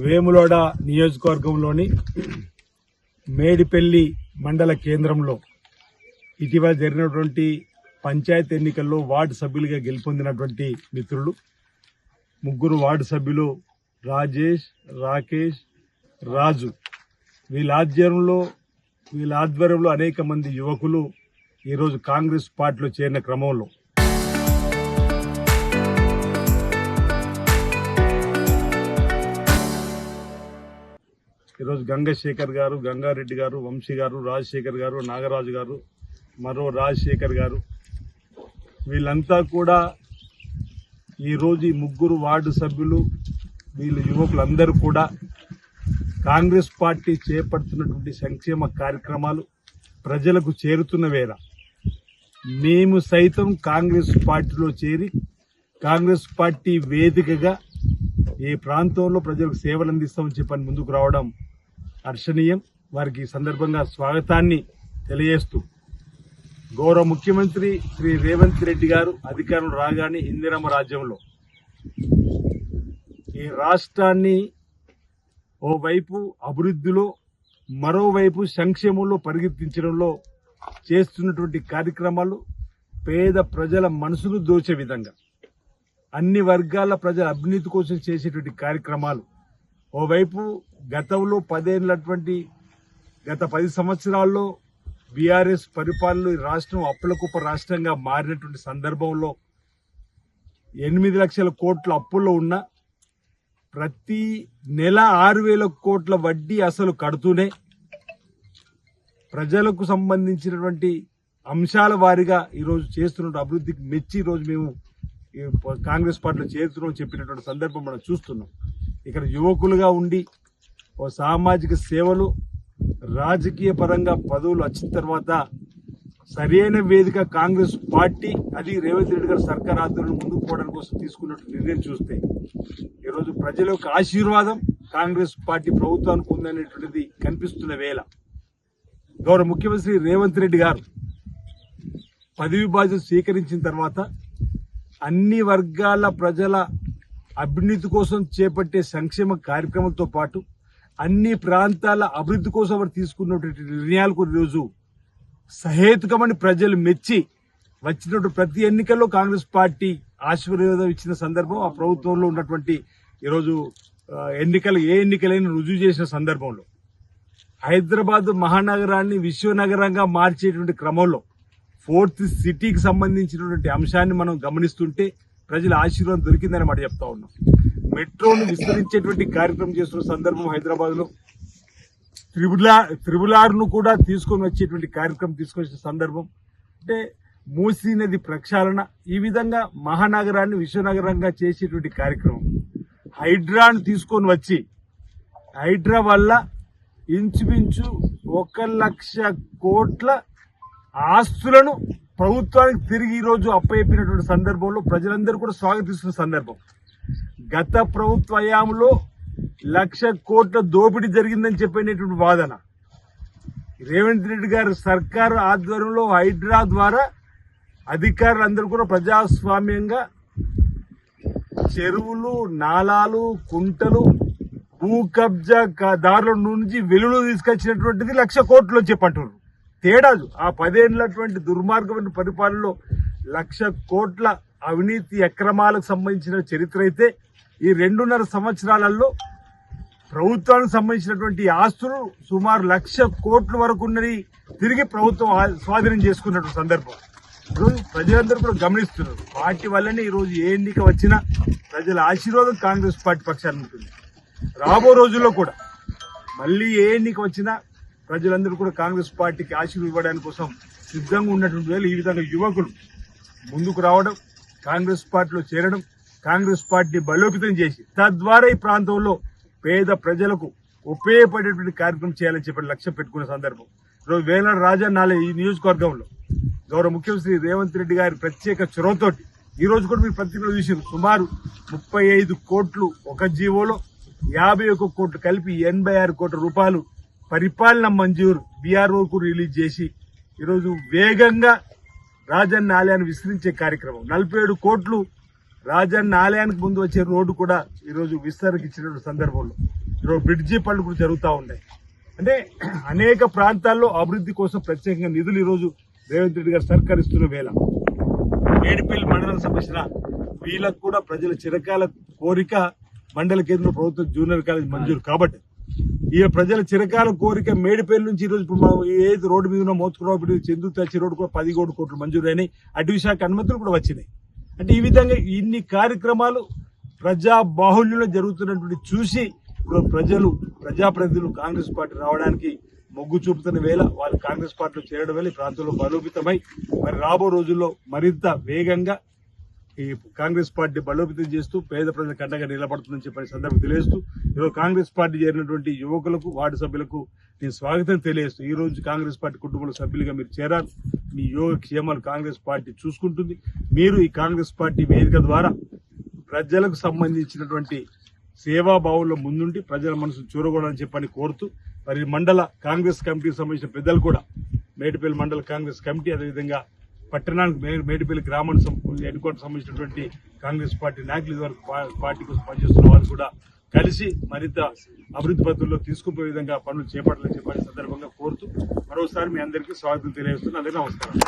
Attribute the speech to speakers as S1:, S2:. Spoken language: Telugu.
S1: వేములవాడ నియోజకవర్గంలోని మేడిపల్లి మండల కేంద్రంలో ఇటీవల జరిగినటువంటి పంచాయతీ ఎన్నికల్లో వార్డు సభ్యులుగా గెలుపొందినటువంటి మిత్రులు ముగ్గురు వార్డు సభ్యులు రాజేష్, రాకేష్, రాజు వీళ్ళ ఆధ్వర్యంలో అనేక మంది యువకులు ఈరోజు కాంగ్రెస్ పార్టీలో చేరిన క్రమంలో ఈరోజు గంగశేఖర్ గారు, గంగారెడ్డి గారు, వంశీ గారు, రాజశేఖర్ గారు, నాగరాజు గారు, మరో రాజశేఖర్ గారు వీళ్ళంతా కూడా ఈరోజు ఈ ముగ్గురు వార్డు సభ్యులు వీళ్ళు యువకులందరూ కూడా కాంగ్రెస్ పార్టీ చేపడుతున్నటువంటి సంక్షేమ కార్యక్రమాలు ప్రజలకు చేరుతున్న వేళ మేము సైతం కాంగ్రెస్ పార్టీలో చేరి కాంగ్రెస్ పార్టీ వేదికగా ఏ ప్రాంతంలో ప్రజలకు సేవలు అందిస్తామని చెప్పని ముందుకు రావడం హర్షణీయం. వారికి ఈ సందర్భంగా స్వాగతాన్ని తెలియజేస్తూ గౌరవ ముఖ్యమంత్రి శ్రీ రేవంత్ రెడ్డి గారు అధికారంలో రాగానే ఇందిరమ్మ రాజ్యంలో ఈ రాష్ట్రాన్ని ఓవైపు అభివృద్ధిలో మరోవైపు సంక్షేమంలో పరిగెత్తించడంలో చేస్తున్నటువంటి కార్యక్రమాలు పేద ప్రజల మనసును దోచే విధంగా అన్ని వర్గాల ప్రజల అభివృద్ధి కోసం చేసేటువంటి కార్యక్రమాలు ఓవైపు గతంలో 10 సంవత్సరాల్లో బీఆర్ఎస్ పరిపాలనలో ఈ రాష్ట్రం అప్పులకుప్ప రాష్ట్రంగా మారినటువంటి సందర్భంలో 8 లక్షల కోట్ల అప్పుల్లో ఉన్న ప్రతి నెల 6,000 కోట్ల వడ్డీ అసలు కడుతూనే ప్రజలకు సంబంధించినటువంటి అంశాల వారీగా ఈరోజు చేస్తున్న అభివృద్ధికి మెచ్చి ఈరోజు మేము కాంగ్రెస్ పార్టీలో చేరుతున్నాం చెప్పినటువంటి సందర్భం మనం చూస్తున్నాం. ఇక్కడ యువకులుగా ఉండి ఓ సామాజిక సేవలు రాజకీయ పరంగా పదవులు వచ్చిన తర్వాత సరైన వేదిక కాంగ్రెస్ పార్టీ అది రేవంత్ రెడ్డి గారి సర్కార్ ఆధ్వర్యంలో ముందుకు పోవడం కోసం తీసుకున్నట్టు నిర్ణయం చూస్తే ఈరోజు ప్రజల యొక్క ఆశీర్వాదం కాంగ్రెస్ పార్టీ ప్రభుత్వానికి ఉందనేటువంటిది కనిపిస్తున్న వేళ గౌరవ ముఖ్యమంత్రి రేవంత్ రెడ్డి గారు పదవి బాధ్యత స్వీకరించిన తర్వాత అన్ని వర్గాల ప్రజల అభివృద్ధి కోసం చేపట్టే సంక్షేమ కార్యక్రమంతో పాటు అన్ని ప్రాంతాల అభివృద్ధి కోసం వారు తీసుకున్నటువంటి నిర్ణయాలకు ఈరోజు సహేతుకమని ప్రజలు మెచ్చి వచ్చినటువంటి ప్రతి ఎన్నికల్లో కాంగ్రెస్ పార్టీ ఆశీర్వాదం ఇచ్చిన సందర్భం ఆ ప్రభుత్వంలో ఉన్నటువంటి ఈరోజు ఏ ఎన్నికలైనా రుజువు చేసిన సందర్భంలో హైదరాబాద్ మహానగరాన్ని విశ్వనగరంగా మార్చేటువంటి క్రమంలో 4th సిటీకి సంబంధించినటువంటి అంశాన్ని మనం గమనిస్తుంటే ప్రజల ఆశీర్వాదం దొరికిందని మాట చెప్తా ఉన్నాం. మెట్రోను విస్తరించేటువంటి కార్యక్రమం చేస్తున్న సందర్భం హైదరాబాద్ లో త్రిబుల్ ఆర్ ను కూడా తీసుకొని వచ్చేటువంటి కార్యక్రమం తీసుకొచ్చిన సందర్భం అంటే మూసీ నది ప్రక్షాళన ఈ విధంగా మహానగరాన్ని విశ్వనగరంగా చేసేటువంటి కార్యక్రమం హైడ్రాను తీసుకొని వచ్చి హైడ్రా వల్ల ఇంచుమించు 1,00,000 కోట్ల ఆస్తులను ప్రభుత్వానికి తిరిగి ఈ రోజు అప్పచెప్పినటువంటి సందర్భంలో ప్రజలందరూ కూడా స్వాగతిస్తున్న సందర్భం. గత ప్రభుత్వ హయాంలో 1,00,000 కోట్ల దోపిడీ జరిగిందని చెప్పినటువంటి వాదన రేవంత్ రెడ్డి గారి సర్కారు ఆధ్వర్యంలో హైడ్రా ద్వారా అధికారులందరూ కూడా ప్రజాస్వామ్యంగా చెరువులు, నాలాలు, కుంటలు, భూ కబ్జా దారుల నుంచి వెలుగులు తీసుకొచ్చినటువంటిది 1,00,000 కోట్లు చెప్పంటున్నారు. తేడాదు ఆ 10 ఏళ్లటువంటి దుర్మార్గమైన పరిపాలనలో 1,00,000 కోట్ల అవినీతి అక్రమాలకు సంబంధించిన చరిత్ర అయితే ఈ 2.5 సంవత్సరాలలో ప్రభుత్వానికి సంబంధించినటువంటి ఆస్తులు సుమారు 1,00,000 కోట్ల వరకు ఉన్నది తిరిగి ప్రభుత్వం స్వాధీనం చేసుకున్నటువంటి సందర్భం ఈరోజు ప్రజలందరూ కూడా గమనిస్తున్నారు. పార్టీ వల్లనే ఈరోజు ఏ ఎన్నిక వచ్చినా ప్రజల ఆశీర్వాదం కాంగ్రెస్ పార్టీ పక్షాన్ని ఉంటుంది. రాబో రోజుల్లో కూడా మళ్ళీ ఏ ఎన్నిక వచ్చినా ప్రజలందరూ కూడా కాంగ్రెస్ పార్టీకి ఆశీర్వాదం ఇవ్వడానికి కోసం సిద్ధంగా ఉన్నటువంటి వేళ ఈ విధంగా యువకులు ముందుకు రావడం, కాంగ్రెస్ పార్టీలో చేరడం, కాంగ్రెస్ పార్టీ బలోపేతం చేసి తద్వారా ఈ ప్రాంతంలో పేద ప్రజలకు ఉపయోగపడేటువంటి కార్యక్రమం చేయాలని చెప్పి లక్ష్యం పెట్టుకున్న సందర్భం. ఈరోజు వేలాడ రాజన్నాలే ఈ నియోజకవర్గంలో గౌరవ ముఖ్యమంత్రి రేవంత్ రెడ్డి గారి ప్రత్యేక చొరవతోటి ఈ రోజు కూడా మీరు పత్రికలు చూసారు సుమారు 35 కోట్లు ఒక జీవోలో 51 కోట్లు కలిపి 86 కోట్ల రూపాయలు పరిపాలన మంజూరు బీఆర్ఓకు రిలీజ్ చేసి ఈరోజు వేగంగా రాజన్న ఆలయాన్ని విస్తరించే కార్యక్రమం 47 కోట్లు రాజన్న ఆలయానికి ముందు వచ్చే రోడ్డు కూడా ఈరోజు విస్తరణకి ఇచ్చినటువంటి సందర్భంలో ఈరోజు బ్రిడ్జి పనులు కూడా జరుగుతూ ఉన్నాయి. అంటే అనేక ప్రాంతాల్లో అభివృద్ధి కోసం ప్రత్యేకంగా నిధులు ఈరోజు రేవంత్ రెడ్డి గారు సర్కారిస్తున్న వేళ మేడిపల్లి మండలం సంబంధించిన వీళ్ళకు కూడా ప్రజల చిరకాల కోరిక మండల కేంద్రంలో ప్రభుత్వం జూనియర్ కాలేజ్ మంజూరు కాబట్టి ఈ ప్రజల చిరకాల కోరిక మేడిపల్లి నుంచి ఈరోజు ఏది రోడ్డు మీద ఉన్న మోత్కురావు చందు తచ్చి రోడ్డు కూడా 10 కోట్లు మంజూరు అయినాయి. అటవీ శాఖ అనుమతులు కూడా వచ్చినాయి. అంటే ఈ విధంగా ఇన్ని కార్యక్రమాలు ప్రజా బాహుళ్యంలో జరుగుతున్నటువంటి చూసి ఇప్పుడు ప్రజాప్రతినిధులు కాంగ్రెస్ పార్టీ రావడానికి మొగ్గు చూపుతున్న వేళ వాళ్ళు కాంగ్రెస్ పార్టీలో చేరడం వల్ల ఈ ప్రాంతంలో బలోపేతమై మరి రాబో రోజుల్లో మరింత వేగంగా ఈ కాంగ్రెస్ పార్టీ బలోపేతం చేస్తూ పేద ప్రజలకు అండగా నిలబడుతుందని చెప్పని సందర్భం తెలియజేస్తూ ఈరోజు కాంగ్రెస్ పార్టీ చేరినటువంటి యువకులకు వార్డు సభ్యులకు నేను స్వాగతం తెలియజేస్తూ ఈ రోజు కాంగ్రెస్ పార్టీ కుటుంబంలో సభ్యులుగా మీరు చేరారు. మీ యోగ క్షేమాలు కాంగ్రెస్ పార్టీ చూసుకుంటుంది. మీరు ఈ కాంగ్రెస్ పార్టీ వేదిక ద్వారా ప్రజలకు సంబంధించినటువంటి సేవాభావంలో ముందుండి ప్రజల మనసు చూరగొడాలని చెప్పని కోరుతూ మరి మండల కాంగ్రెస్ కమిటీకి సంబంధించిన పెద్దలు కూడా మేడిపల్లి మండల కాంగ్రెస్ కమిటీ అదేవిధంగా పట్టణానికి మేడిపల్లి గ్రామానికి హెడ్ క్వార్టర్ సంబంధించినటువంటి కాంగ్రెస్ పార్టీ నాయకులు ఇదివరకు పార్టీ కోసం పనిచేస్తున్న వాళ్ళు కూడా కలిసి మరింత అభివృద్ధి పద్ధతుల్లో తీసుకుపోయే విధంగా పనులు చేపట్టాలని చెప్పని సందర్భంగా కోరుతూ మరోసారి మీ అందరికీ స్వాగతం తెలియజేస్తున్నా. అదే నమస్కారం.